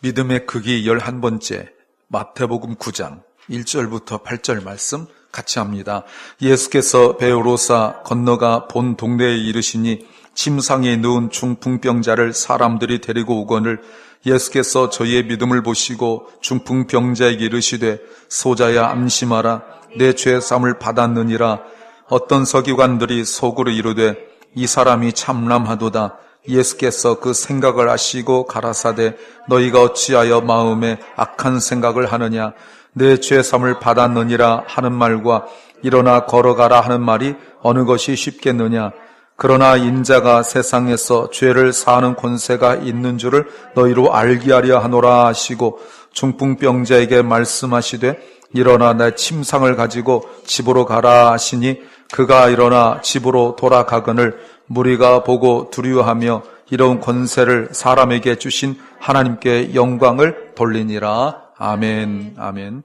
믿음의 크기 11번째 마태복음 9장 1절부터 8절 말씀 같이 합니다. 예수께서 배오로사 건너가 본 동네에 이르시니 침상에 누운 중풍병자를 사람들이 데리고 오거늘 예수께서 저희의 믿음을 보시고 중풍병자에게 이르시되 소자야 안심하라 내 죄 사함을 받았느니라. 어떤 서기관들이 속으로 이르되 이 사람이 참람하도다. 예수께서 그 생각을 아시고 가라사대 너희가 어찌하여 마음에 악한 생각을 하느냐. 내 죄 사함을 받았느니라 하는 말과 일어나 걸어가라 하는 말이 어느 것이 쉽겠느냐. 그러나 인자가 세상에서 죄를 사하는 권세가 있는 줄을 너희로 알게 하려 하노라 하시고 중풍병자에게 말씀하시되 일어나 내 침상을 가지고 집으로 가라 하시니 그가 일어나 집으로 돌아가거늘 무리가 보고 두려워하며 이런 권세를 사람에게 주신 하나님께 영광을 돌리니라. 아멘. 아멘.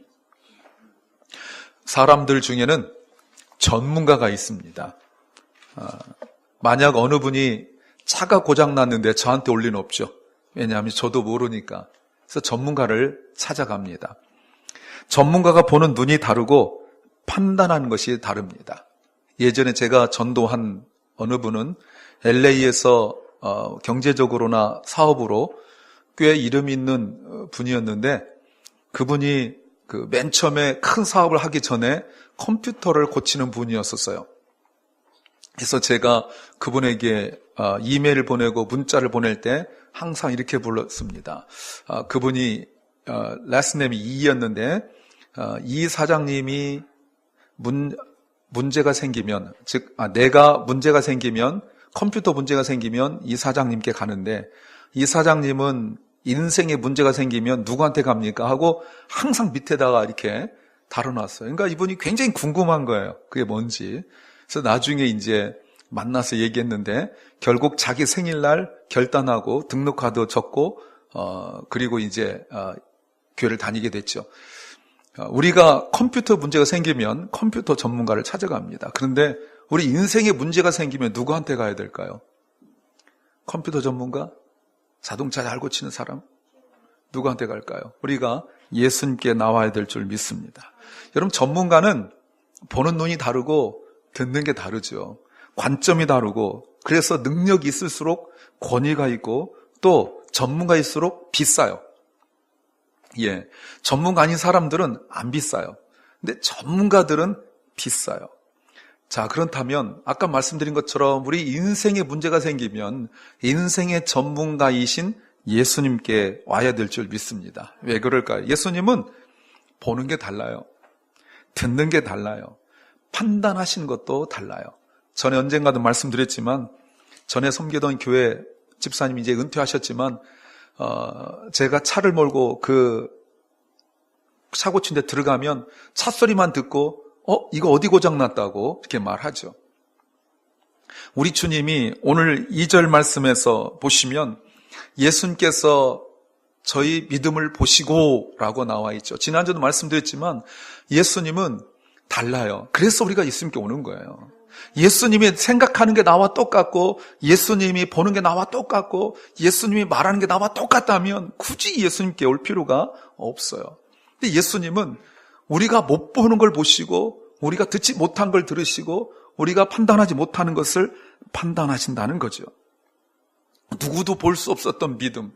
사람들 중에는 전문가가 있습니다. 만약 어느 분이 차가 고장났는데 저한테 올 리는 없죠. 왜냐하면 저도 모르니까. 그래서 전문가를 찾아갑니다. 전문가가 보는 눈이 다르고 판단하는 것이 다릅니다. 예전에 제가 전도한 어느 분은 LA에서 경제적으로나 사업으로 꽤 이름 있는 분이었는데 그분이 맨 처음에 큰 사업을 하기 전에 컴퓨터를 고치는 분이었었어요. 그래서 제가 그분에게 이메일을 보내고 문자를 보낼 때 항상 이렇게 불렀습니다. 그분이 last name이 이였는데 이 사장님이 문제가 생기면, 즉 내가 문제가 생기면, 컴퓨터 문제가 생기면 이 사장님께 가는데 이 사장님은 인생에 문제가 생기면 누구한테 갑니까? 하고 항상 밑에다가 이렇게 달아놨어요. 그러니까 이분이 굉장히 궁금한 거예요. 그게 뭔지. 그래서 나중에 이제 만나서 얘기했는데 결국 자기 생일날 결단하고 등록카드 적고 그리고 이제 교회를 다니게 됐죠. 우리가 컴퓨터 문제가 생기면 컴퓨터 전문가를 찾아갑니다. 그런데 우리 인생에 문제가 생기면 누구한테 가야 될까요? 컴퓨터 전문가? 자동차 잘 고치는 사람? 누구한테 갈까요? 우리가 예수님께 나와야 될 줄 믿습니다. 여러분, 전문가는 보는 눈이 다르고 듣는 게 다르죠. 관점이 다르고, 그래서 능력이 있을수록 권위가 있고 또 전문가일수록 비싸요. 예, 전문가 아닌 사람들은 안 비싸요. 근데 전문가들은 비싸요. 자, 그렇다면 아까 말씀드린 것처럼 우리 인생에 문제가 생기면 인생의 전문가이신 예수님께 와야 될 줄 믿습니다. 왜 그럴까요? 예수님은 보는 게 달라요. 듣는 게 달라요. 판단하시는 것도 달라요. 전에 언젠가도 말씀드렸지만 전에 섬기던 교회 집사님이 이제 은퇴하셨지만 제가 차를 몰고 그 차 고친 데 들어가면 차 소리만 듣고 이거 어디 고장났다고 이렇게 말하죠. 우리 주님이 오늘 2절 말씀에서 보시면 예수님께서 저희 믿음을 보시고 라고 나와 있죠. 지난주도 말씀드렸지만 예수님은 달라요. 그래서 우리가 예수님께 오는 거예요. 예수님이 생각하는 게 나와 똑같고 예수님이 보는 게 나와 똑같고 예수님이 말하는 게 나와 똑같다면 굳이 예수님께 올 필요가 없어요. 근데 예수님은 우리가 못 보는 걸 보시고 우리가 듣지 못한 걸 들으시고 우리가 판단하지 못하는 것을 판단하신다는 거죠. 누구도 볼 수 없었던 믿음.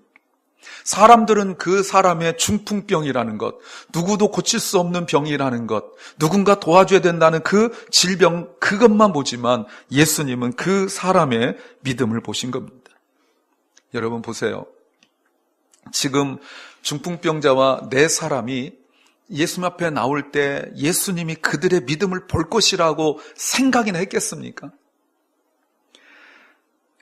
사람들은 그 사람의 중풍병이라는 것, 누구도 고칠 수 없는 병이라는 것, 누군가 도와줘야 된다는 그 질병, 그것만 보지만 예수님은 그 사람의 믿음을 보신 겁니다. 여러분 보세요. 지금 중풍병자와 네 사람이 예수님 앞에 나올 때 예수님이 그들의 믿음을 볼 것이라고 생각이나 했겠습니까?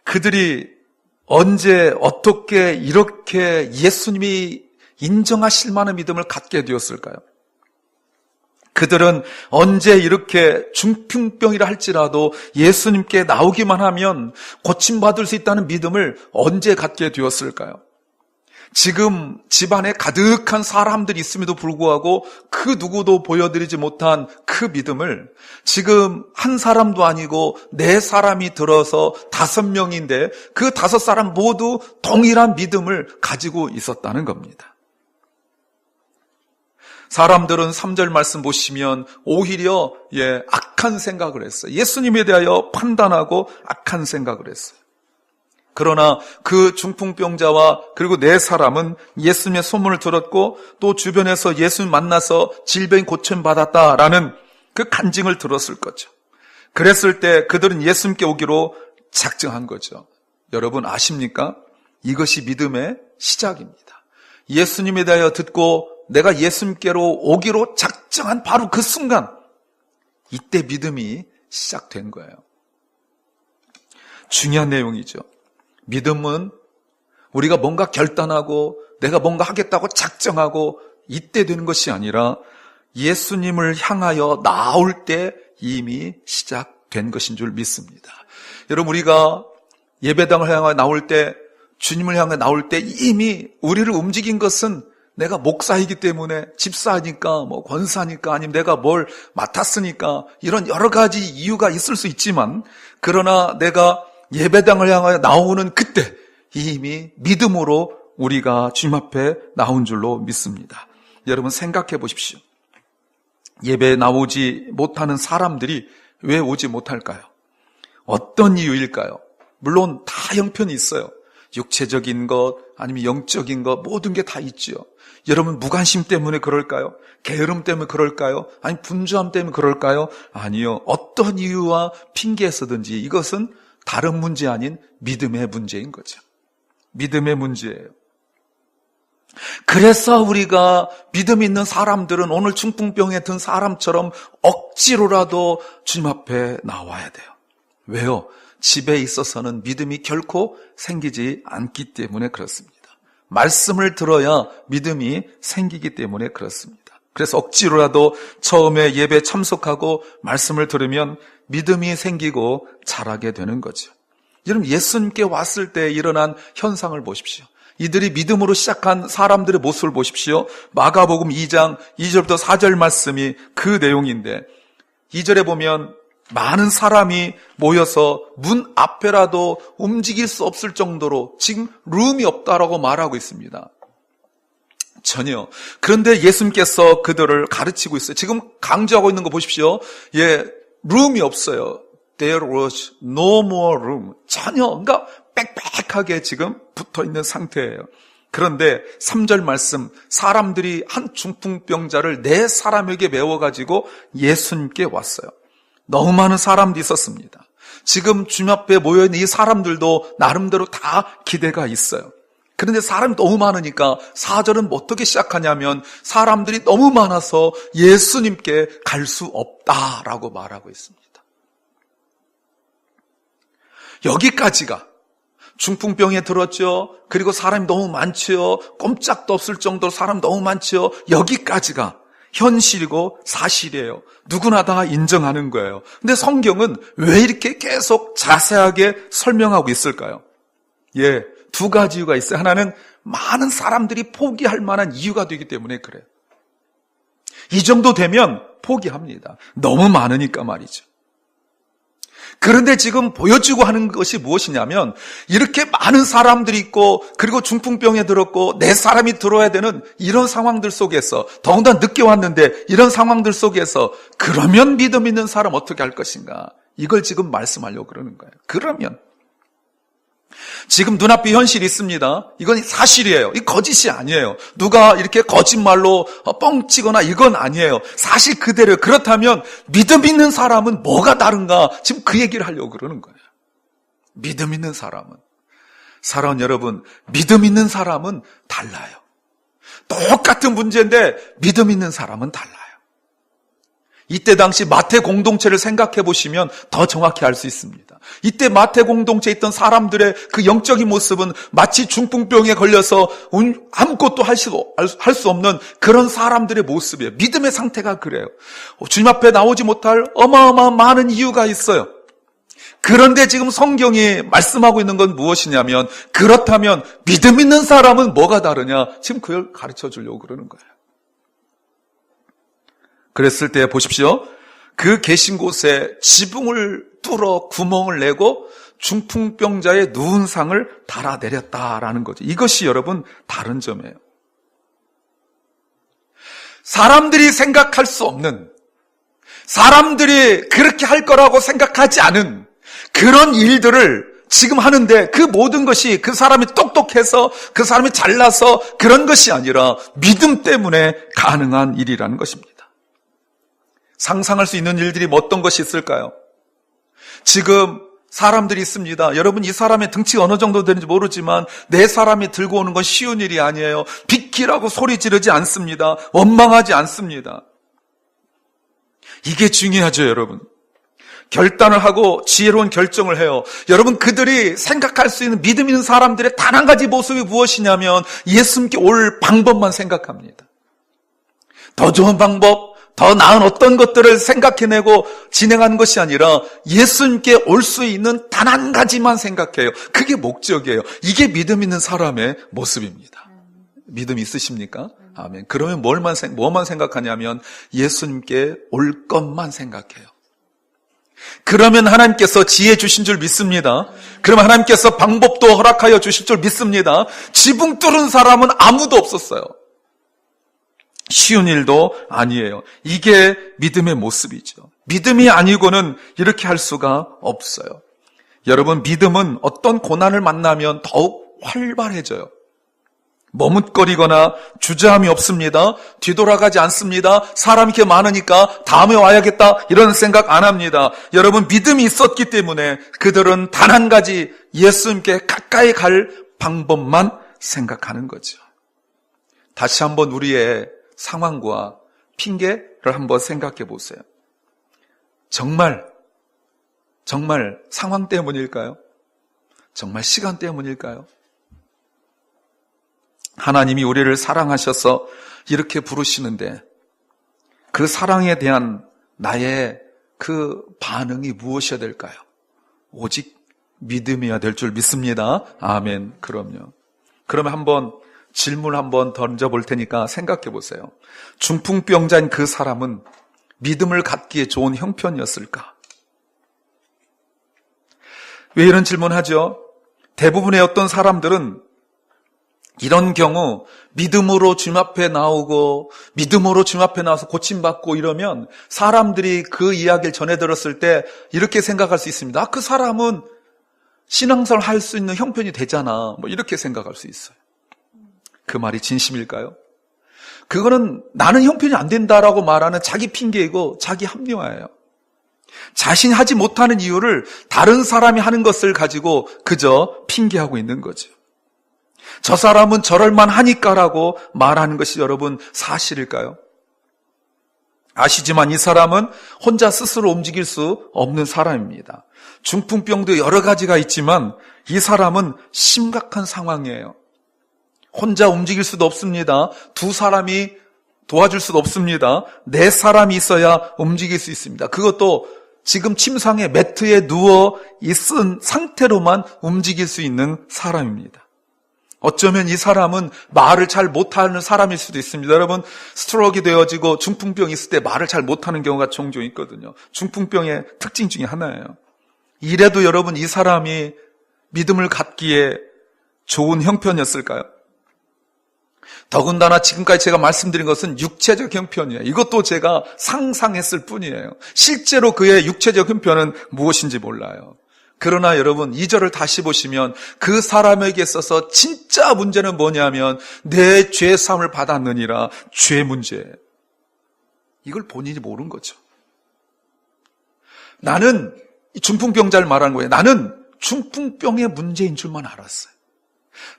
그들이 언제 어떻게 이렇게 예수님이 인정하실 만한 믿음을 갖게 되었을까요? 그들은 언제 이렇게 중풍병이라 할지라도 예수님께 나오기만 하면 고침받을 수 있다는 믿음을 언제 갖게 되었을까요? 지금 집안에 가득한 사람들이 있음에도 불구하고 그 누구도 보여드리지 못한 그 믿음을 지금 한 사람도 아니고 4사람이 들어서 5명인데 그 5사람 모두 동일한 믿음을 가지고 있었다는 겁니다. 사람들은 3절 말씀 보시면 오히려 악한 생각을 했어요. 예수님에 대하여 판단하고 악한 생각을 했어요. 그러나 그 중풍병자와 그리고 4사람은 예수님의 소문을 들었고 또 주변에서 예수님 만나서 질병 고침받았다라는 그 간증을 들었을 거죠. 그랬을 때 그들은 예수님께 오기로 작정한 거죠. 여러분 아십니까? 이것이 믿음의 시작입니다. 예수님에 대하여 듣고 내가 예수님께로 오기로 작정한 바로 그 순간, 이때 믿음이 시작된 거예요. 중요한 내용이죠. 믿음은 우리가 뭔가 결단하고 내가 뭔가 하겠다고 작정하고 이때 되는 것이 아니라 예수님을 향하여 나올 때 이미 시작된 것인 줄 믿습니다. 여러분 우리가 예배당을 향하여 나올 때, 주님을 향해 나올 때 이미 우리를 움직인 것은 내가 목사이기 때문에, 집사니까, 권사니까, 아니면 내가 뭘 맡았으니까 이런 여러 가지 이유가 있을 수 있지만, 그러나 내가 예배당을 향하여 나오는 그때 이미 믿음으로 우리가 주님 앞에 나온 줄로 믿습니다. 여러분 생각해 보십시오. 예배에 나오지 못하는 사람들이 왜 오지 못할까요? 어떤 이유일까요? 물론 다 형편이 있어요. 육체적인 것, 아니면 영적인 것, 모든 게 다 있지요. 여러분 무관심 때문에 그럴까요? 게으름 때문에 그럴까요? 아니 분주함 때문에 그럴까요? 아니요. 어떤 이유와 핑계에서든지 이것은 다른 문제 아닌 믿음의 문제인 거죠. 믿음의 문제예요. 그래서 우리가 믿음 있는 사람들은 오늘 중풍병에 든 사람처럼 억지로라도 주님 앞에 나와야 돼요. 왜요? 집에 있어서는 믿음이 결코 생기지 않기 때문에 그렇습니다. 말씀을 들어야 믿음이 생기기 때문에 그렇습니다. 그래서 억지로라도 처음에 예배 참석하고 말씀을 들으면 믿음이 생기고 자라게 되는 거죠. 여러분 예수님께 왔을 때 일어난 현상을 보십시오. 이들이 믿음으로 시작한 사람들의 모습을 보십시오. 마가복음 2장 2절부터 4절 말씀이 그 내용인데 2절에 보면 많은 사람이 모여서 문 앞에라도 움직일 수 없을 정도로 지금 룸이 없다라고 말하고 있습니다. 전혀. 그런데 예수님께서 그들을 가르치고 있어요. 지금 강조하고 있는 거 보십시오. 룸이 없어요. There was no more room. 전혀, 그러니까 빽빽하게 지금 붙어 있는 상태예요. 그런데 3절 말씀, 사람들이 한 중풍병자를 4사람에게 메워가지고 예수님께 왔어요. 너무 많은 사람들이 있었습니다. 지금 주님 앞에 모여있는 이 사람들도 나름대로 다 기대가 있어요. 그런데 사람이 너무 많으니까 4절은 어떻게 시작하냐면 사람들이 너무 많아서 예수님께 갈 수 없다라고 말하고 있습니다. 여기까지가 중풍병에 들었죠. 그리고 사람이 너무 많죠. 꼼짝도 없을 정도로 사람 너무 많죠. 여기까지가 현실이고 사실이에요. 누구나 다 인정하는 거예요. 근데 성경은 왜 이렇게 계속 자세하게 설명하고 있을까요? 2가지 이유가 있어요. 하나는 많은 사람들이 포기할 만한 이유가 되기 때문에 그래요. 이 정도 되면 포기합니다. 너무 많으니까 말이죠. 그런데 지금 보여주고 하는 것이 무엇이냐면 이렇게 많은 사람들이 있고 그리고 중풍병에 들었고 4사람이 들어야 되는 이런 상황들 속에서 더군다나 늦게 왔는데 이런 상황들 속에서 그러면 믿음 있는 사람 어떻게 할 것인가? 이걸 지금 말씀하려고 그러는 거예요. 그러면 지금 눈앞에 현실이 있습니다. 이건 사실이에요. 이 거짓이 아니에요. 누가 이렇게 거짓말로 뻥치거나 이건 아니에요. 사실 그대로. 그렇다면 믿음 있는 사람은 뭐가 다른가? 지금 그 얘기를 하려고 그러는 거예요. 믿음 있는 사람은. 사랑하는 여러분, 믿음 있는 사람은 달라요. 똑같은 문제인데 믿음 있는 사람은 달라요. 이때 당시 마태 공동체를 생각해 보시면 더 정확히 알 수 있습니다. 이때 마태 공동체에 있던 사람들의 그 영적인 모습은 마치 중풍병에 걸려서 아무것도 할 수 없는 그런 사람들의 모습이에요. 믿음의 상태가 그래요. 주님 앞에 나오지 못할 어마어마한 많은 이유가 있어요. 그런데 지금 성경이 말씀하고 있는 건 무엇이냐면, 그렇다면 믿음 있는 사람은 뭐가 다르냐? 지금 그걸 가르쳐 주려고 그러는 거예요. 그랬을 때 보십시오. 그 계신 곳에 지붕을 뚫어 구멍을 내고 중풍병자의 누운 상을 달아내렸다라는 거죠. 이것이 여러분 다른 점이에요. 사람들이 생각할 수 없는, 사람들이 그렇게 할 거라고 생각하지 않은 그런 일들을 지금 하는데, 그 모든 것이 그 사람이 똑똑해서, 그 사람이 잘나서 그런 것이 아니라 믿음 때문에 가능한 일이라는 것입니다. 상상할 수 있는 일들이 어떤 것이 있을까요? 지금 사람들이 있습니다. 여러분, 이 사람의 등치가 어느 정도 되는지 모르지만 내 사람이 들고 오는 건 쉬운 일이 아니에요. 비키라고 소리 지르지 않습니다. 원망하지 않습니다. 이게 중요하죠, 여러분. 결단을 하고 지혜로운 결정을 해요. 여러분, 그들이 생각할 수 있는 믿음 있는 사람들의 단 한 가지 모습이 무엇이냐면 예수님께 올 방법만 생각합니다. 더 좋은 방법, 더 나은 어떤 것들을 생각해내고 진행하는 것이 아니라 예수님께 올 수 있는 단 한 가지만 생각해요. 그게 목적이에요. 이게 믿음 있는 사람의 모습입니다. 믿음 있으십니까? 아멘. 그러면 뭐만 생각하냐면 예수님께 올 것만 생각해요. 그러면 하나님께서 지혜 주신 줄 믿습니다. 그러면 하나님께서 방법도 허락하여 주실 줄 믿습니다. 지붕 뚫은 사람은 아무도 없었어요. 쉬운 일도 아니에요. 이게 믿음의 모습이죠. 믿음이 아니고는 이렇게 할 수가 없어요. 여러분, 믿음은 어떤 고난을 만나면 더욱 활발해져요. 머뭇거리거나 주저함이 없습니다. 뒤돌아가지 않습니다. 사람이 이렇게 많으니까 다음에 와야겠다 이런 생각 안 합니다. 여러분, 믿음이 있었기 때문에 그들은 단 한 가지 예수님께 가까이 갈 방법만 생각하는 거죠. 다시 한번 우리의 상황과 핑계를 한번 생각해 보세요. 정말 상황 때문일까요? 정말 시간 때문일까요? 하나님이 우리를 사랑하셔서 이렇게 부르시는데 그 사랑에 대한 나의 그 반응이 무엇이어야 될까요? 오직 믿음이어야 될 줄 믿습니다. 아멘. 그럼요. 그러면 한번 질문 한번 던져볼 테니까 생각해 보세요. 중풍병자인 그 사람은 믿음을 갖기에 좋은 형편이었을까? 왜 이런 질문하죠? 대부분의 어떤 사람들은 이런 경우 믿음으로 주님 앞에 나오고 믿음으로 주님 앞에 나와서 고침받고 이러면 사람들이 그 이야기를 전해 들었을 때 이렇게 생각할 수 있습니다. 그 사람은 신앙생활 할 수 있는 형편이 되잖아. 이렇게 생각할 수 있어요. 그 말이 진심일까요? 그거는 나는 형편이 안 된다라고 말하는 자기 핑계이고 자기 합리화예요. 자신이 하지 못하는 이유를 다른 사람이 하는 것을 가지고 그저 핑계하고 있는 거죠. 저 사람은 저럴만 하니까라고 말하는 것이 여러분 사실일까요? 아시지만 이 사람은 혼자 스스로 움직일 수 없는 사람입니다. 중풍병도 여러 가지가 있지만 이 사람은 심각한 상황이에요. 혼자 움직일 수도 없습니다. 두 사람이 도와줄 수도 없습니다. 네 사람이 있어야 움직일 수 있습니다. 그것도 지금 침상에 매트에 누워 있은 상태로만 움직일 수 있는 사람입니다. 어쩌면 이 사람은 말을 잘 못하는 사람일 수도 있습니다. 여러분, 스트로크가 되어지고 중풍병이 있을 때 말을 잘 못하는 경우가 종종 있거든요. 중풍병의 특징 중에 하나예요. 이래도 여러분, 이 사람이 믿음을 갖기에 좋은 형편이었을까요? 더군다나 지금까지 제가 말씀드린 것은 육체적 형편이에요. 이것도 제가 상상했을 뿐이에요. 실제로 그의 육체적 형편은 무엇인지 몰라요. 그러나 여러분 2절을 다시 보시면 그 사람에게 있어서 진짜 문제는 뭐냐면 내 죄사함을 받았느니라. 죄 문제예요. 이걸 본인이 모르는 거죠. 나는 중풍병자를 말하는 거예요. 나는 중풍병의 문제인 줄만 알았어요.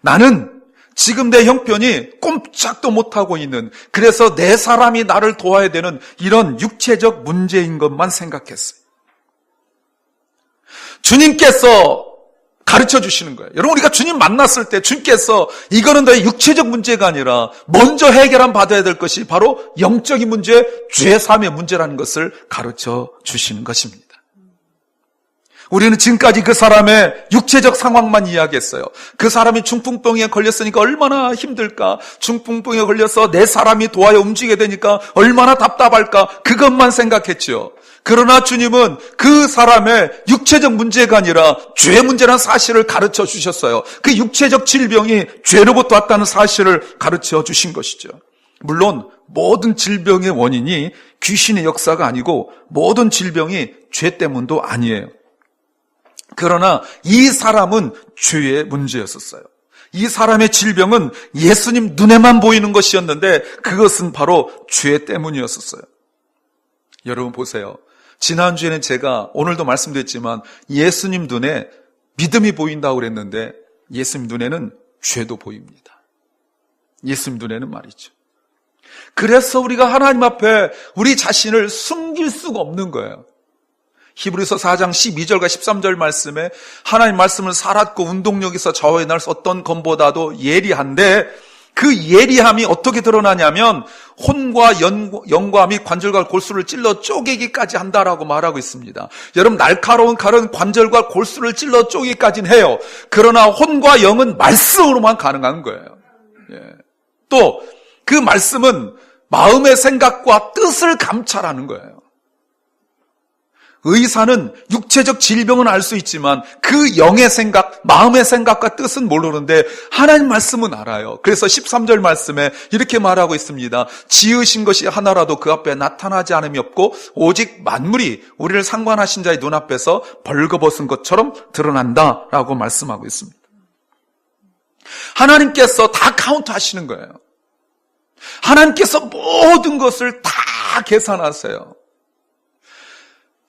나는 지금 내 형편이 꼼짝도 못하고 있는, 그래서 내 사람이 나를 도와야 되는 이런 육체적 문제인 것만 생각했어요. 주님께서 가르쳐 주시는 거예요. 여러분, 우리가 주님 만났을 때 주님께서 이거는 너의 육체적 문제가 아니라 먼저 해결한 받아야 될 것이 바로 영적인 문제, 죄 사함의 문제라는 것을 가르쳐 주시는 것입니다. 우리는 지금까지 그 사람의 육체적 상황만 이야기했어요. 그 사람이 중풍병에 걸렸으니까 얼마나 힘들까? 중풍병에 걸려서 내 사람이 도와야 움직이게 되니까 얼마나 답답할까? 그것만 생각했죠. 그러나 주님은 그 사람의 육체적 문제가 아니라 죄 문제라는 사실을 가르쳐 주셨어요. 그 육체적 질병이 죄로부터 왔다는 사실을 가르쳐 주신 것이죠. 물론 모든 질병의 원인이 귀신의 역사가 아니고 모든 질병이 죄 때문도 아니에요. 그러나 이 사람은 죄의 문제였었어요. 이 사람의 질병은 예수님 눈에만 보이는 것이었는데 그것은 바로 죄 때문이었었어요. 여러분 보세요. 지난주에는 제가 오늘도 말씀드렸지만 예수님 눈에 믿음이 보인다고 그랬는데 예수님 눈에는 죄도 보입니다. 예수님 눈에는 말이죠. 그래서 우리가 하나님 앞에 우리 자신을 숨길 수가 없는 거예요. 히브리서 4장 12절과 13절 말씀에 하나님 말씀을 살았고 운동력 있어 좌우에 날 어떤 검보다도 예리한데 그 예리함이 어떻게 드러나냐면 혼과 영과 및 관절과 골수를 찔러 쪼개기까지 한다라고 말하고 있습니다. 여러분 날카로운 칼은 관절과 골수를 찔러 쪼개기까지는 해요. 그러나 혼과 영은 말씀으로만 가능한 거예요. 또 그 말씀은 마음의 생각과 뜻을 감찰하는 거예요. 의사는 육체적 질병은 알 수 있지만 그 영의 생각, 마음의 생각과 뜻은 모르는데 하나님 말씀은 알아요. 그래서 13절 말씀에 이렇게 말하고 있습니다. 지으신 것이 하나라도 그 앞에 나타나지 않음이 없고 오직 만물이 우리를 상관하신 자의 눈앞에서 벌거벗은 것처럼 드러난다라고 말씀하고 있습니다. 하나님께서 다 카운트하시는 거예요. 하나님께서 모든 것을 다 계산하세요.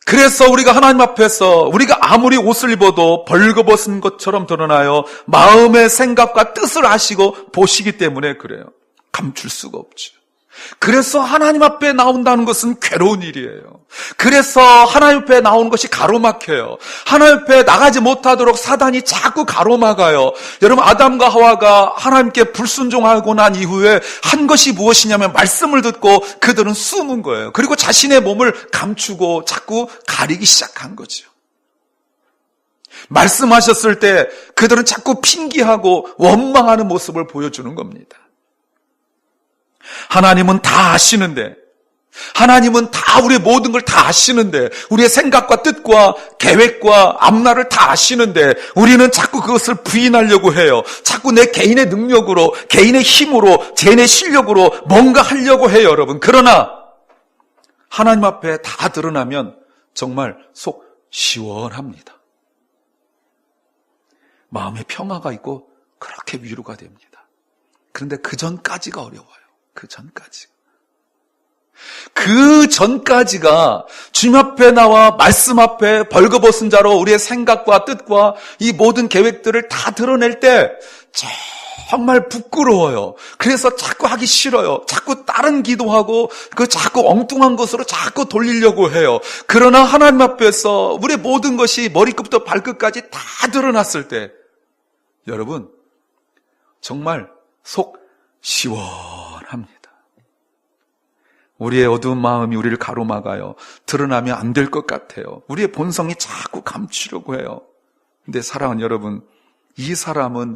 그래서 우리가 하나님 앞에서 우리가 아무리 옷을 입어도 벌거벗은 것처럼 드러나요. 마음의 생각과 뜻을 아시고 보시기 때문에 그래요. 감출 수가 없죠. 그래서 하나님 앞에 나온다는 것은 괴로운 일이에요. 그래서 하나님 앞에 나오는 것이 가로막혀요. 하나님 앞에 나가지 못하도록 사단이 자꾸 가로막아요. 여러분 아담과 하와가 하나님께 불순종하고 난 이후에 한 것이 무엇이냐면 말씀을 듣고 그들은 숨은 거예요. 그리고 자신의 몸을 감추고 자꾸 가리기 시작한 거죠. 말씀하셨을 때 그들은 자꾸 핑계하고 원망하는 모습을 보여주는 겁니다. 하나님은 다 아시는데, 하나님은 다 우리의 모든 걸 다 아시는데, 우리의 생각과 뜻과 계획과 앞날을 다 아시는데 우리는 자꾸 그것을 부인하려고 해요. 자꾸 내 개인의 능력으로, 개인의 힘으로, 개인의 실력으로 뭔가 하려고 해요, 여러분. 그러나 하나님 앞에 다 드러나면 정말 속 시원합니다. 마음에 평화가 있고 그렇게 위로가 됩니다. 그런데 그 전까지가 어려워요. 그 전까지가 주님 앞에 나와 말씀 앞에 벌거벗은 자로 우리의 생각과 뜻과 이 모든 계획들을 다 드러낼 때 정말 부끄러워요. 그래서 자꾸 하기 싫어요. 자꾸 다른 기도하고 그 자꾸 엉뚱한 것으로 자꾸 돌리려고 해요. 그러나 하나님 앞에서 우리의 모든 것이 머리끝부터 발끝까지 다 드러났을 때 여러분 정말 속 시원합니다. 우리의 어두운 마음이 우리를 가로막아요. 드러나면 안 될 것 같아요. 우리의 본성이 자꾸 감추려고 해요. 근데 사랑하는 여러분, 이 사람은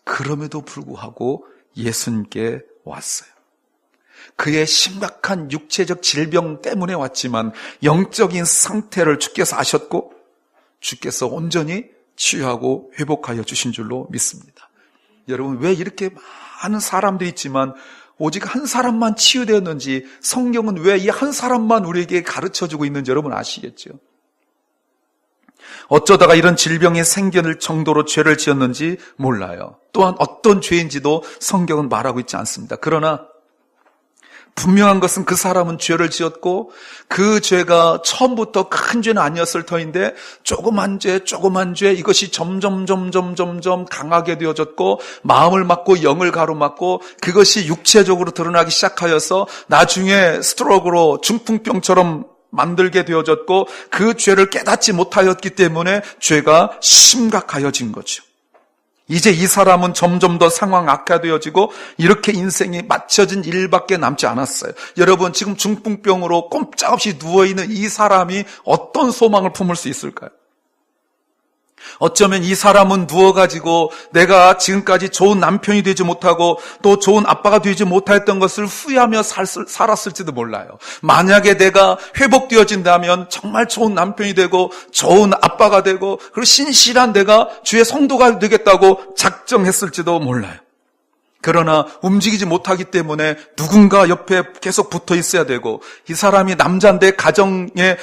그럼에도 불구하고 예수님께 왔어요. 그의 심각한 육체적 질병 때문에 왔지만 영적인 상태를 주께서 아셨고 주께서 온전히 치유하고 회복하여 주신 줄로 믿습니다. 여러분 왜 이렇게 많은 사람들이 있지만 오직 한 사람만 치유되었는지 성경은 왜 이 한 사람만 우리에게 가르쳐주고 있는지 여러분 아시겠죠? 어쩌다가 이런 질병이 생겨날 정도로 죄를 지었는지 몰라요. 또한 어떤 죄인지도 성경은 말하고 있지 않습니다. 그러나 분명한 것은 그 사람은 죄를 지었고 그 죄가 처음부터 큰 죄는 아니었을 터인데 조그만 죄 이것이 점점 강하게 되어졌고 마음을 막고 영을 가로막고 그것이 육체적으로 드러나기 시작하여서 나중에 스트로크로 중풍병처럼 만들게 되어졌고 그 죄를 깨닫지 못하였기 때문에 죄가 심각하여진 거죠. 이제 이 사람은 점점 더 상황 악화되어지고 이렇게 인생이 맞춰진 일밖에 남지 않았어요. 여러분 지금 중풍병으로 꼼짝없이 누워있는 이 사람이 어떤 소망을 품을 수 있을까요? 어쩌면 이 사람은 누워가지고 내가 지금까지 좋은 남편이 되지 못하고 또 좋은 아빠가 되지 못했던 것을 후회하며 살았을지도 몰라요. 만약에 내가 회복되어진다면 정말 좋은 남편이 되고 좋은 아빠가 되고 그리고 신실한 내가 주의 성도가 되겠다고 작정했을지도 몰라요. 그러나 움직이지 못하기 때문에 누군가 옆에 계속 붙어 있어야 되고 이 사람이 남자인데 가정의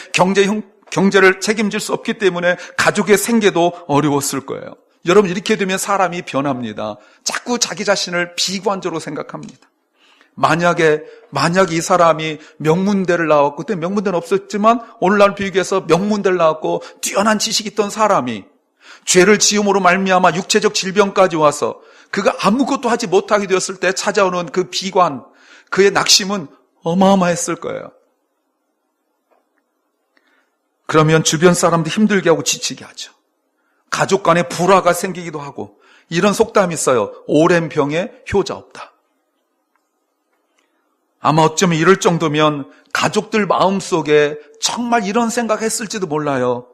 경제를 책임질 수 없기 때문에 가족의 생계도 어려웠을 거예요. 여러분 이렇게 되면 사람이 변합니다. 자꾸 자기 자신을 비관적으로 생각합니다. 만약에 이 사람이 명문대를 나왔고 그때 명문대는 없었지만 오늘날 비교해서 명문대를 나왔고 뛰어난 지식이 있던 사람이 죄를 지음으로 말미암아 육체적 질병까지 와서 그가 아무것도 하지 못하게 되었을 때 찾아오는 그 비관, 그의 낙심은 어마어마했을 거예요. 그러면 주변 사람도 힘들게 하고 지치게 하죠. 가족 간에 불화가 생기기도 하고 이런 속담이 있어요. 오랜 병에 효자 없다. 아마 어쩌면 이럴 정도면 가족들 마음속에 정말 이런 생각했을지도 몰라요.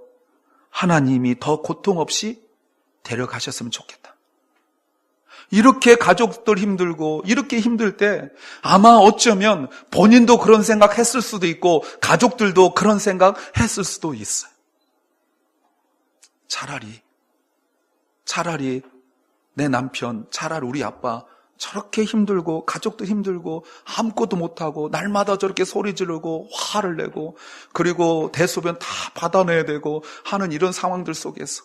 하나님이 더 고통 없이 데려가셨으면 좋겠다. 이렇게 가족들 힘들고 이렇게 힘들 때 아마 어쩌면 본인도 그런 생각했을 수도 있고 가족들도 그런 생각했을 수도 있어요. 차라리 내 남편, 차라리 우리 아빠 저렇게 힘들고 가족도 힘들고 아무것도 못하고 날마다 저렇게 소리 지르고 화를 내고 그리고 대소변 다 받아내야 되고 하는 이런 상황들 속에서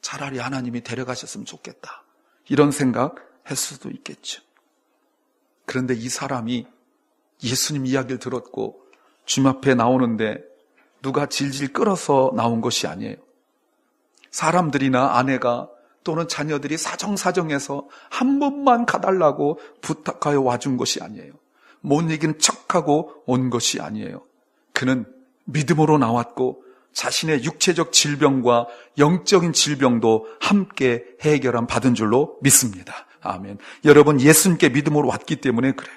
차라리 하나님이 데려가셨으면 좋겠다. 이런 생각했을 수도 있겠죠. 그런데 이 사람이 예수님 이야기를 들었고 주님 앞에 나오는데 누가 질질 끌어서 나온 것이 아니에요. 사람들이나 아내가 또는 자녀들이 사정사정해서 한 번만 가달라고 부탁하여 와준 것이 아니에요. 못 이기는 척하고 온 것이 아니에요. 그는 믿음으로 나왔고 자신의 육체적 질병과 영적인 질병도 함께 해결함 받은 줄로 믿습니다. 아멘. 여러분 예수님께 믿음으로 왔기 때문에 그래요.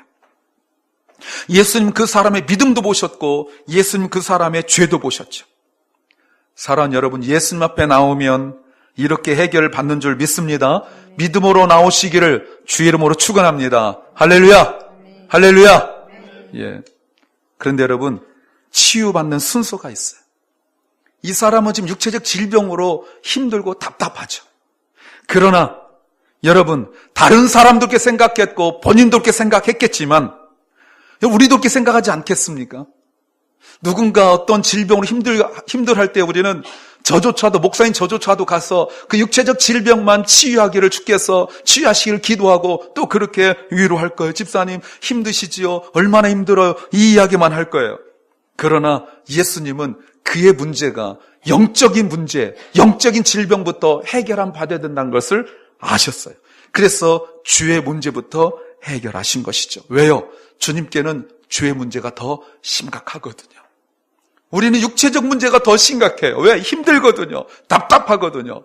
예수님 그 사람의 믿음도 보셨고 예수님 그 사람의 죄도 보셨죠. 사랑하는 여러분, 예수님 앞에 나오면 이렇게 해결을 받는 줄 믿습니다. 믿음으로 나오시기를 주의 이름으로 축원합니다. 할렐루야. 할렐루야. 예. 그런데 여러분 치유받는 순서가 있어요. 이 사람은 지금 육체적 질병으로 힘들고 답답하죠. 그러나 여러분 다른 사람들께 생각했고 본인도 그렇게 생각했겠지만 우리도 그렇게 생각하지 않겠습니까? 누군가 어떤 질병으로 힘들할 때 우리는 저조차도 목사님 저조차도 가서 그 육체적 질병만 치유하기를 주께서 치유하시기를 기도하고 또 그렇게 위로할 거예요. 집사님 힘드시지요? 얼마나 힘들어요? 이 이야기만 할 거예요. 그러나 예수님은 그의 문제가 영적인 문제, 영적인 질병부터 해결함 받아야 된다는 것을 아셨어요. 그래서 죄의 문제부터 해결하신 것이죠. 왜요? 주님께는 죄의 문제가 더 심각하거든요. 우리는 육체적 문제가 더 심각해요. 왜? 힘들거든요. 답답하거든요.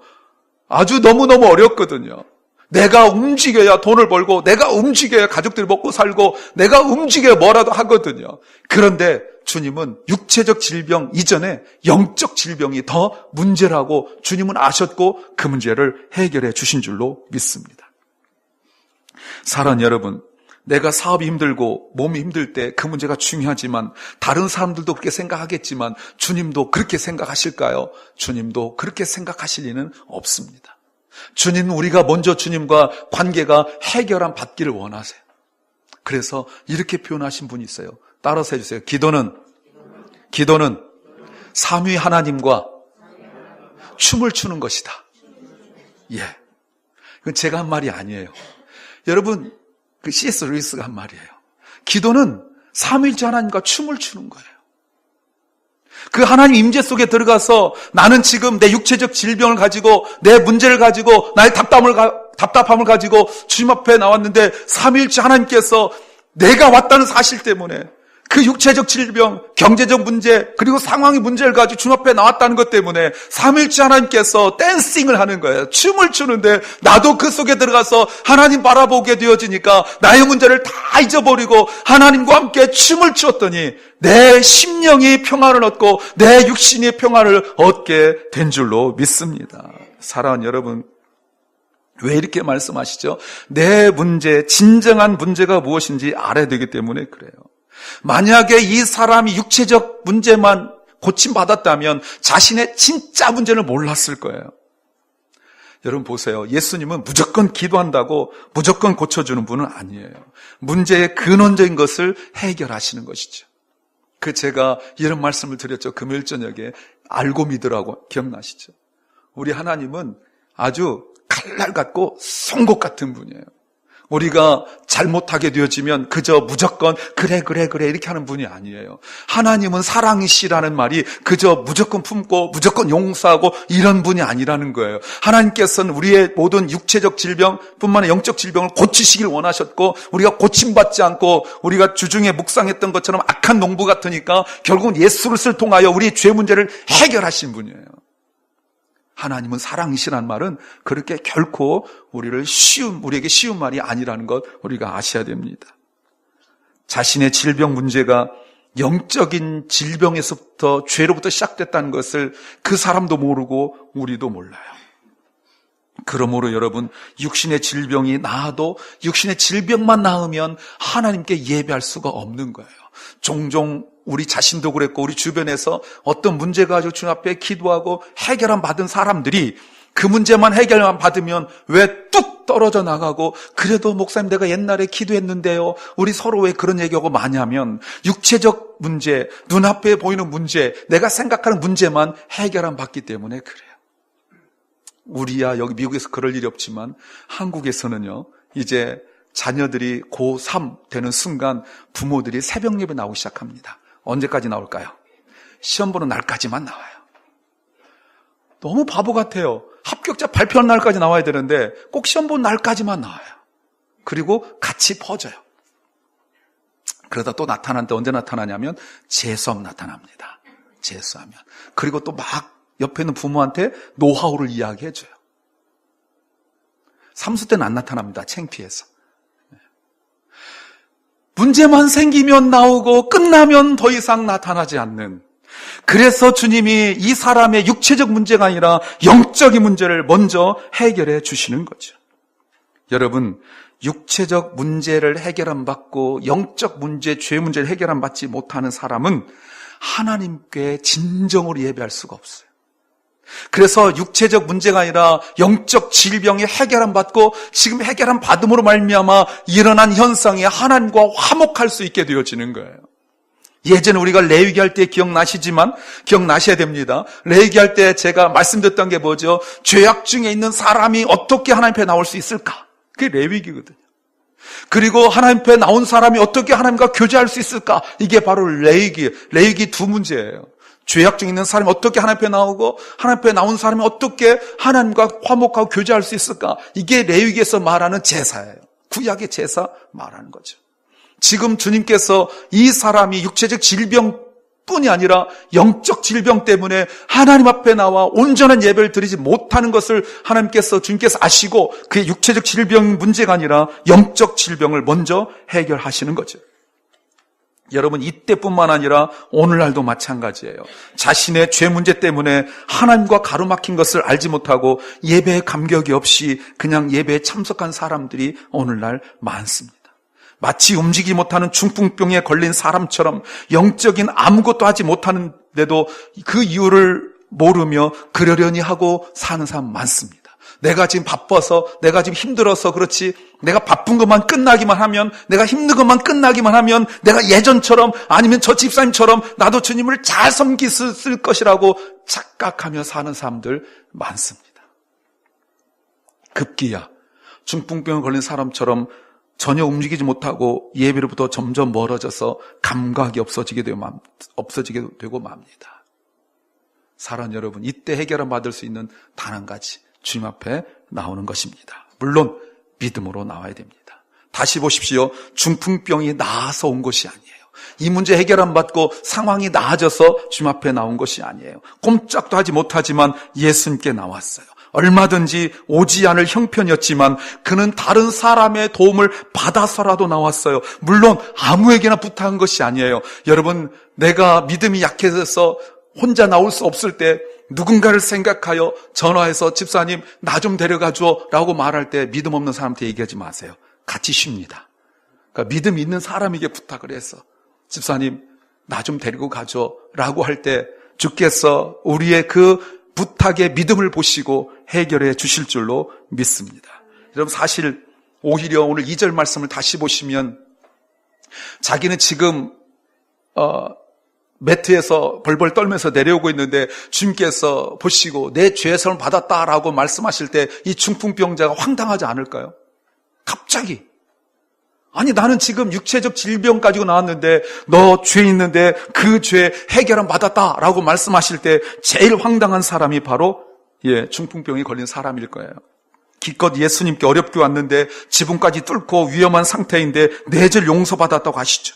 아주 너무너무 어렵거든요. 내가 움직여야 돈을 벌고 내가 움직여야 가족들이 먹고 살고 내가 움직여야 뭐라도 하거든요. 그런데 주님은 육체적 질병 이전에 영적 질병이 더 문제라고 주님은 아셨고 그 문제를 해결해 주신 줄로 믿습니다. 사랑하는 여러분, 내가 사업이 힘들고 몸이 힘들 때 그 문제가 중요하지만 다른 사람들도 그렇게 생각하겠지만 주님도 그렇게 생각하실까요? 주님도 그렇게 생각하실 리는 없습니다. 주님은 우리가 먼저 주님과 관계가 해결함 받기를 원하세요. 그래서 이렇게 표현하신 분이 있어요. 따라서 해주세요. 기도는 삼위 하나님과 춤을 추는 것이다. 예, 이건 제가 한 말이 아니에요. 여러분 그 C.S. 루이스가 한 말이에요. 기도는 삼위일체 하나님과 춤을 추는 거예요. 그 하나님 임재 속에 들어가서 나는 지금 내 육체적 질병을 가지고 내 문제를 가지고 나의 답답함을 가지고 주님 앞에 나왔는데 삼위일체 하나님께서 내가 왔다는 사실 때문에 그 그 육체적 질병, 경제적 문제, 그리고 상황의 문제를 가지고 주님 앞에 나왔다는 것 때문에 삼위일체 하나님께서 댄싱을 하는 거예요. 춤을 추는데 나도 그 속에 들어가서 하나님 바라보게 되어지니까 나의 문제를 다 잊어버리고 하나님과 함께 춤을 추었더니 내 심령이 평안을 얻고 내 육신이 평안을 얻게 된 줄로 믿습니다. 사랑하는 여러분, 왜 이렇게 말씀하시죠? 내 문제, 진정한 문제가 무엇인지 알아야 되기 때문에 그래요. 만약에 이 사람이 육체적 문제만 고침받았다면 자신의 진짜 문제를 몰랐을 거예요. 여러분 보세요. 예수님은 무조건 기도한다고 무조건 고쳐주는 분은 아니에요. 문제의 근원적인 것을 해결하시는 것이죠. 제가 이런 말씀을 드렸죠. 금요일 저녁에 알고 믿으라고 기억나시죠? 우리 하나님은 아주 칼날 같고 송곳 같은 분이에요. 우리가 잘못하게 되어지면 그저 무조건 그래 이렇게 하는 분이 아니에요. 하나님은 사랑이시라는 말이 그저 무조건 품고 무조건 용서하고 이런 분이 아니라는 거예요. 하나님께서는 우리의 모든 육체적 질병뿐만 아니라 영적 질병을 고치시길 원하셨고 우리가 고침받지 않고 우리가 주중에 묵상했던 것처럼 악한 농부 같으니까 결국은 예수 그리스도를 통하여 우리의 죄 문제를 해결하신 분이에요. 하나님은 사랑이시란 말은 그렇게 결코 우리에게 쉬운 말이 아니라는 것 우리가 아셔야 됩니다. 자신의 질병 문제가 영적인 질병에서부터 죄로부터 시작됐다는 것을 그 사람도 모르고 우리도 몰라요. 그러므로 여러분, 육신의 질병이 나아도 육신의 질병만 나으면 하나님께 예배할 수가 없는 거예요. 종종 우리 자신도 그랬고 우리 주변에서 어떤 문제가 가지고 주님 앞에 기도하고 해결함 받은 사람들이 그 문제만 해결만 받으면 왜 뚝 떨어져 나가고 그래도 목사님 내가 옛날에 기도했는데요. 우리 서로 왜 그런 얘기하고 많이 하면 육체적 문제, 눈앞에 보이는 문제, 내가 생각하는 문제만 해결함 받기 때문에 그래요. 우리야 여기 미국에서 그럴 일이 없지만 한국에서는요. 이제 자녀들이 고3 되는 순간 부모들이 새벽 예배 나오기 시작합니다. 언제까지 나올까요? 시험 보는 날까지만 나와요. 너무 바보 같아요. 합격자 발표하는 날까지 나와야 되는데 꼭 시험 보는 날까지만 나와요. 그리고 같이 퍼져요. 그러다 또 나타나는데 언제 나타나냐면 재수하면 나타납니다. 재수하면. 그리고 또 막 옆에 있는 부모한테 노하우를 이야기해줘요. 삼수 때는 안 나타납니다. 창피해서. 문제만 생기면 나오고 끝나면 더 이상 나타나지 않는. 그래서 주님이 이 사람의 육체적 문제가 아니라 영적인 문제를 먼저 해결해 주시는 거죠. 여러분, 육체적 문제를 해결 안 받고 영적 문제, 죄 문제를 해결 안 받지 못하는 사람은 하나님께 진정으로 예배할 수가 없어요. 그래서 육체적 문제가 아니라 영적 질병이 해결 안 받고 지금 해결 안 받음으로 말미암아 일어난 현상이 하나님과 화목할 수 있게 되어지는 거예요. 예전에 우리가 레위기 할 때 기억나셔야 됩니다. 레위기 할 때 제가 말씀드렸던 게 뭐죠? 죄악 중에 있는 사람이 어떻게 하나님 앞에 나올 수 있을까? 그게 레위기거든요. 그리고 하나님 앞에 나온 사람이 어떻게 하나님과 교제할 수 있을까? 이게 바로 레위기 두 문제예요. 죄악 중에 있는 사람이 어떻게 하나님 앞에 나오고 하나님 앞에 나온 사람이 어떻게 하나님과 화목하고 교제할 수 있을까? 이게 레위기에서 말하는 제사예요. 구약의 제사 말하는 거죠. 지금 주님께서 이 사람이 육체적 질병뿐이 아니라 영적 질병 때문에 하나님 앞에 나와 온전한 예배를 드리지 못하는 것을 주님께서 아시고 그의 육체적 질병 문제가 아니라 영적 질병을 먼저 해결하시는 거죠. 여러분, 이때뿐만 아니라 오늘날도 마찬가지예요. 자신의 죄 문제 때문에 하나님과 가로막힌 것을 알지 못하고 예배에 감격이 없이 그냥 예배에 참석한 사람들이 오늘날 많습니다. 마치 움직이지 못하는 중풍병에 걸린 사람처럼 영적인 아무것도 하지 못하는데도 그 이유를 모르며 그러려니 하고 사는 사람 많습니다. 내가 지금 바빠서, 내가 지금 힘들어서 그렇지, 내가 바쁜 것만 끝나기만 하면, 내가 힘든 것만 끝나기만 하면 내가 예전처럼 아니면 저 집사님처럼 나도 주님을 잘 섬겼을 것이라고 착각하며 사는 사람들 많습니다. 급기야 중풍병에 걸린 사람처럼 전혀 움직이지 못하고 예배로부터 점점 멀어져서 감각이 없어지게 되고 맙니다. 사랑하는 여러분, 이때 해결을 받을 수 있는 단 한 가지, 주님 앞에 나오는 것입니다. 물론 믿음으로 나와야 됩니다. 다시 보십시오. 중풍병이 나아서 온 것이 아니에요. 이 문제 해결 안 받고 상황이 나아져서 주님 앞에 나온 것이 아니에요. 꼼짝도 하지 못하지만 예수님께 나왔어요. 얼마든지 오지 않을 형편이었지만 그는 다른 사람의 도움을 받아서라도 나왔어요. 물론 아무에게나 부탁한 것이 아니에요. 여러분, 내가 믿음이 약해져서 혼자 나올 수 없을 때 누군가를 생각하여 전화해서 집사님 나 좀 데려가줘 라고 말할 때 믿음 없는 사람한테 얘기하지 마세요. 같이 쉽니다. 그러니까 믿음 있는 사람에게 부탁을 해서 집사님 나 좀 데리고 가줘 라고 할 때 주께서 우리의 그 부탁의 믿음을 보시고 해결해 주실 줄로 믿습니다. 여러분, 사실 오히려 오늘 2절 말씀을 다시 보시면 자기는 지금 매트에서 벌벌 떨면서 내려오고 있는데 주님께서 보시고 내 죄의 선을 받았다라고 말씀하실 때 이 중풍병자가 황당하지 않을까요? 갑자기. 아니, 나는 지금 육체적 질병 가지고 나왔는데 너 죄 있는데 그 죄 해결은 받았다라고 말씀하실 때 제일 황당한 사람이 바로 중풍병이 걸린 사람일 거예요. 기껏 예수님께 어렵게 왔는데 지붕까지 뚫고 위험한 상태인데 내 죄를 용서받았다고 하시죠.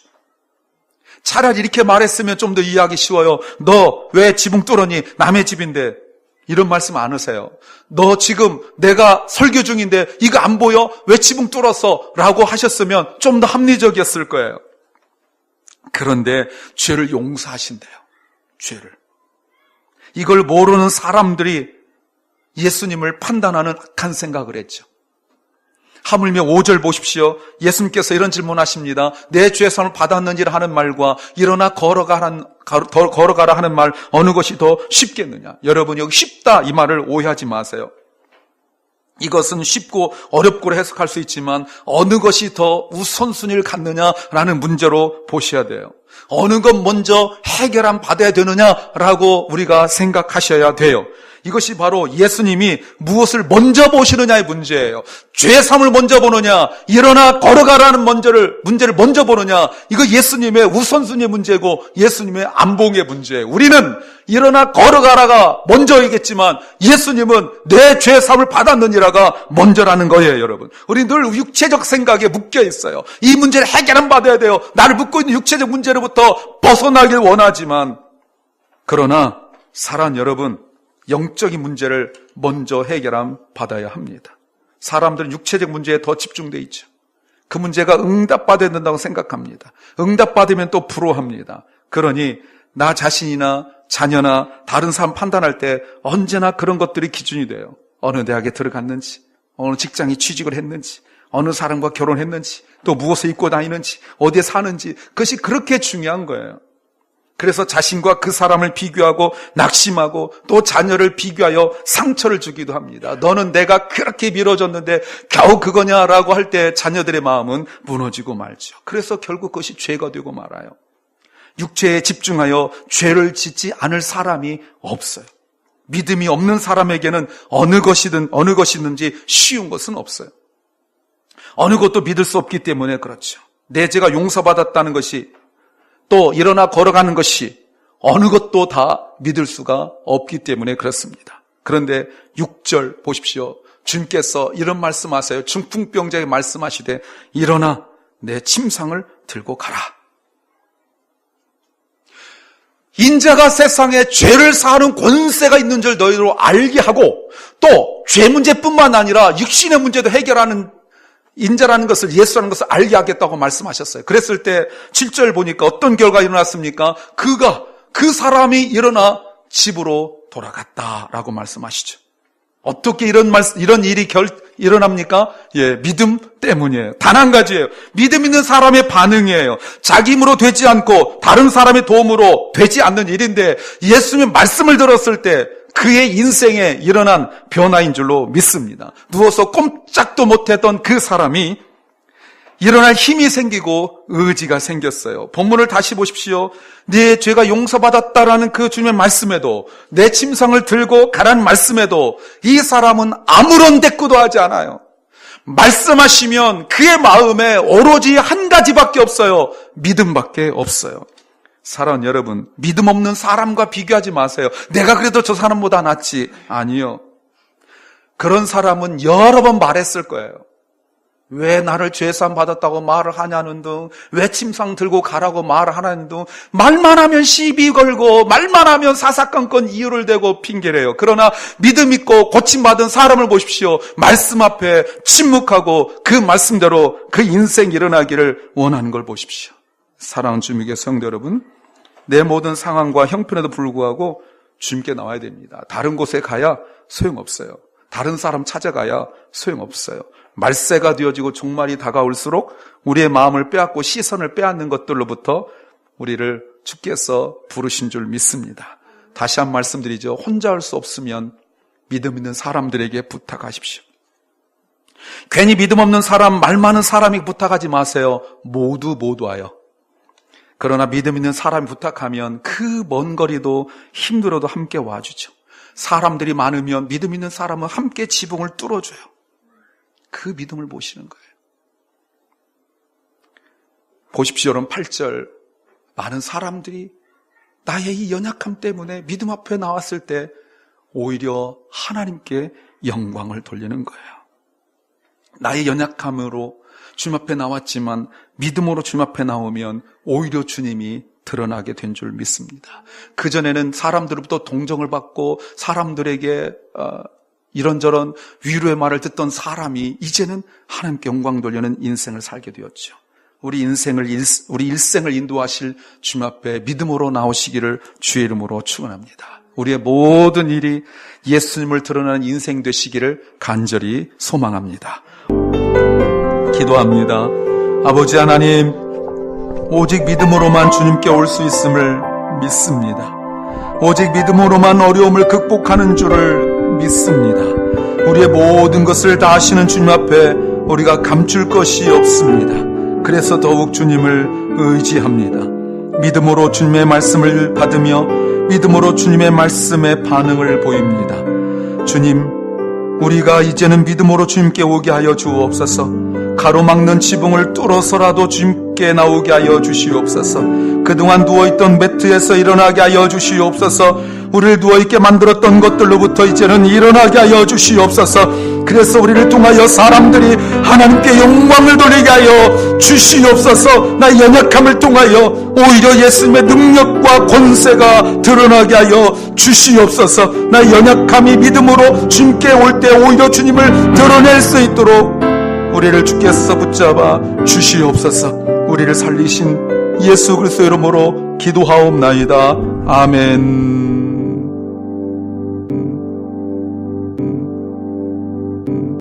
차라리 이렇게 말했으면 좀 더 이해하기 쉬워요. 너 왜 지붕 뚫었니? 남의 집인데. 이런 말씀 안 하세요. 너 지금 내가 설교 중인데 이거 안 보여? 왜 지붕 뚫었어? 라고 하셨으면 좀 더 합리적이었을 거예요. 그런데 죄를 용서하신대요. 죄를. 이걸 모르는 사람들이 예수님을 판단하는 악한 생각을 했죠. 하물며 5절 보십시오. 예수님께서 이런 질문하십니다. 내 죄의 선을 받았는지라 하는 말과 일어나 걸어가라 하는 말 어느 것이 더 쉽겠느냐. 여러분, 여기 쉽다 이 말을 오해하지 마세요. 이것은 쉽고 어렵고 해석할 수 있지만 어느 것이 더 우선순위를 갖느냐라는 문제로 보셔야 돼요. 어느 것 먼저 해결함 받아야 되느냐라고 우리가 생각하셔야 돼요. 이것이 바로 예수님이 무엇을 먼저 보시느냐의 문제예요. 죄삼을 먼저 보느냐, 일어나 걸어가라는 문제를 먼저 보느냐, 이거 예수님의 우선순위의 문제고 예수님의 안봉의 문제예요. 우리는 일어나 걸어가라가 먼저이겠지만 예수님은 내 죄삼을 받았느니라가 먼저라는 거예요, 여러분. 우리 늘 육체적 생각에 묶여 있어요. 이 문제를 해결은 받아야 돼요. 나를 묶고 있는 육체적 문제로부터 벗어나길 원하지만, 그러나 사랑 여러분, 영적인 문제를 먼저 해결함 받아야 합니다. 사람들은 육체적 문제에 더 집중되어 있죠. 그 문제가 응답받아야 된다고 생각합니다. 응답받으면 또 부러워합니다. 그러니 나 자신이나 자녀나 다른 사람 판단할 때 언제나 그런 것들이 기준이 돼요. 어느 대학에 들어갔는지, 어느 직장에 취직을 했는지, 어느 사람과 결혼했는지, 또 무엇을 입고 다니는지, 어디에 사는지, 그것이 그렇게 중요한 거예요. 그래서 자신과 그 사람을 비교하고 낙심하고 또 자녀를 비교하여 상처를 주기도 합니다. 너는 내가 그렇게 밀어줬는데 겨우 그거냐라고 할 때 자녀들의 마음은 무너지고 말죠. 그래서 결국 그것이 죄가 되고 말아요. 육체에 집중하여 죄를 짓지 않을 사람이 없어요. 믿음이 없는 사람에게는 어느 것이든지 쉬운 것은 없어요. 어느 것도 믿을 수 없기 때문에 그렇죠. 내 죄가 용서받았다는 것이, 또 일어나 걸어가는 것이 어느 것도 다 믿을 수가 없기 때문에 그렇습니다. 그런데 6절 보십시오. 주님께서 이런 말씀하세요. 중풍병자에게 말씀하시되 일어나 내 침상을 들고 가라. 인자가 세상에 죄를 사하는 권세가 있는 줄 너희로 알게 하고, 또 죄 문제뿐만 아니라 육신의 문제도 해결하는 인자라는 것을, 예수라는 것을 알게 하겠다고 말씀하셨어요. 그랬을 때 7절 보니까 어떤 결과가 일어났습니까? 그 사람이 일어나 집으로 돌아갔다라고 말씀하시죠. 어떻게 이런 일이 일어납니까? 믿음 때문이에요. 단 한 가지예요. 믿음 있는 사람의 반응이에요. 자기 힘으로 되지 않고 다른 사람의 도움으로 되지 않는 일인데 예수님의 말씀을 들었을 때 그의 인생에 일어난 변화인 줄로 믿습니다. 누워서 꼼짝도 못했던 그 사람이 일어날 힘이 생기고 의지가 생겼어요. 본문을 다시 보십시오. 네 죄가 용서받았다라는 그 주님의 말씀에도, 내 침상을 들고 가라는 말씀에도 이 사람은 아무런 대꾸도 하지 않아요. 말씀하시면 그의 마음에 오로지 한 가지밖에 없어요. 믿음밖에 없어요. 사랑하는 여러분, 믿음 없는 사람과 비교하지 마세요. 내가 그래도 저 사람보다 낫지. 아니요. 그런 사람은 여러 번 말했을 거예요. 왜 나를 죄사함 받았다고 말을 하냐는 등, 왜 침상 들고 가라고 말을 하냐는 등, 말만 하면 시비 걸고 말만 하면 사사건건 이유를 대고 핑계래요. 그러나 믿음 있고 고침받은 사람을 보십시오. 말씀 앞에 침묵하고 그 말씀대로 그 인생이 일어나기를 원하는 걸 보십시오. 사랑하는 주님의 성도 여러분, 내 모든 상황과 형편에도 불구하고 주님께 나와야 됩니다. 다른 곳에 가야 소용없어요. 다른 사람 찾아가야 소용없어요. 말세가 되어지고 종말이 다가올수록 우리의 마음을 빼앗고 시선을 빼앗는 것들로부터 우리를 주께서 부르신 줄 믿습니다. 다시 한 말씀드리죠. 혼자 할 수 없으면 믿음 있는 사람들에게 부탁하십시오. 괜히 믿음 없는 사람, 말 많은 사람이 부탁하지 마세요. 모두 와요. 그러나 믿음 있는 사람이 부탁하면 그 먼 거리도 힘들어도 함께 와주죠. 사람들이 많으면 믿음 있는 사람은 함께 지붕을 뚫어줘요. 그 믿음을 보시는 거예요. 보십시오. 여러분 8절, 많은 사람들이 나의 이 연약함 때문에 믿음 앞에 나왔을 때 오히려 하나님께 영광을 돌리는 거예요. 나의 연약함으로 주님 앞에 나왔지만 믿음으로 주님 앞에 나오면 오히려 주님이 드러나게 된 줄 믿습니다. 그전에는 사람들로부터 동정을 받고 사람들에게 이런저런 위로의 말을 듣던 사람이 이제는 하나님께 영광 돌리는 인생을 살게 되었죠. 우리 일생을 인도하실 주님 앞에 믿음으로 나오시기를 주의 이름으로 축원합니다. 우리의 모든 일이 예수님을 드러나는 인생 되시기를 간절히 소망합니다. 기도합니다. 아버지 하나님, 오직 믿음으로만 주님께 올 수 있음을 믿습니다. 오직 믿음으로만 어려움을 극복하는 줄을 믿습니다. 우리의 모든 것을 다 아시는 주님 앞에 우리가 감출 것이 없습니다. 그래서 더욱 주님을 의지합니다. 믿음으로 주님의 말씀을 받으며 믿음으로 주님의 말씀에 반응을 보입니다. 주님, 우리가 이제는 믿음으로 주님께 오게 하여 주옵소서. 가로막는 지붕을 뚫어서라도 주님께 나오게 하여 주시옵소서. 그동안 누워있던 매트에서 일어나게 하여 주시옵소서. 우리를 누워있게 만들었던 것들로부터 이제는 일어나게 하여 주시옵소서. 그래서 우리를 통하여 사람들이 하나님께 영광을 돌리게 하여 주시옵소서. 나의 연약함을 통하여 오히려 예수님의 능력과 권세가 드러나게 하여 주시옵소서. 나의 연약함이 믿음으로 주님께 올 때 오히려 주님을 드러낼 수 있도록 우리를 주께서 붙잡아 주시옵소서. 우리를 살리신 예수 그리스도 이름으로 기도하옵나이다. 아멘.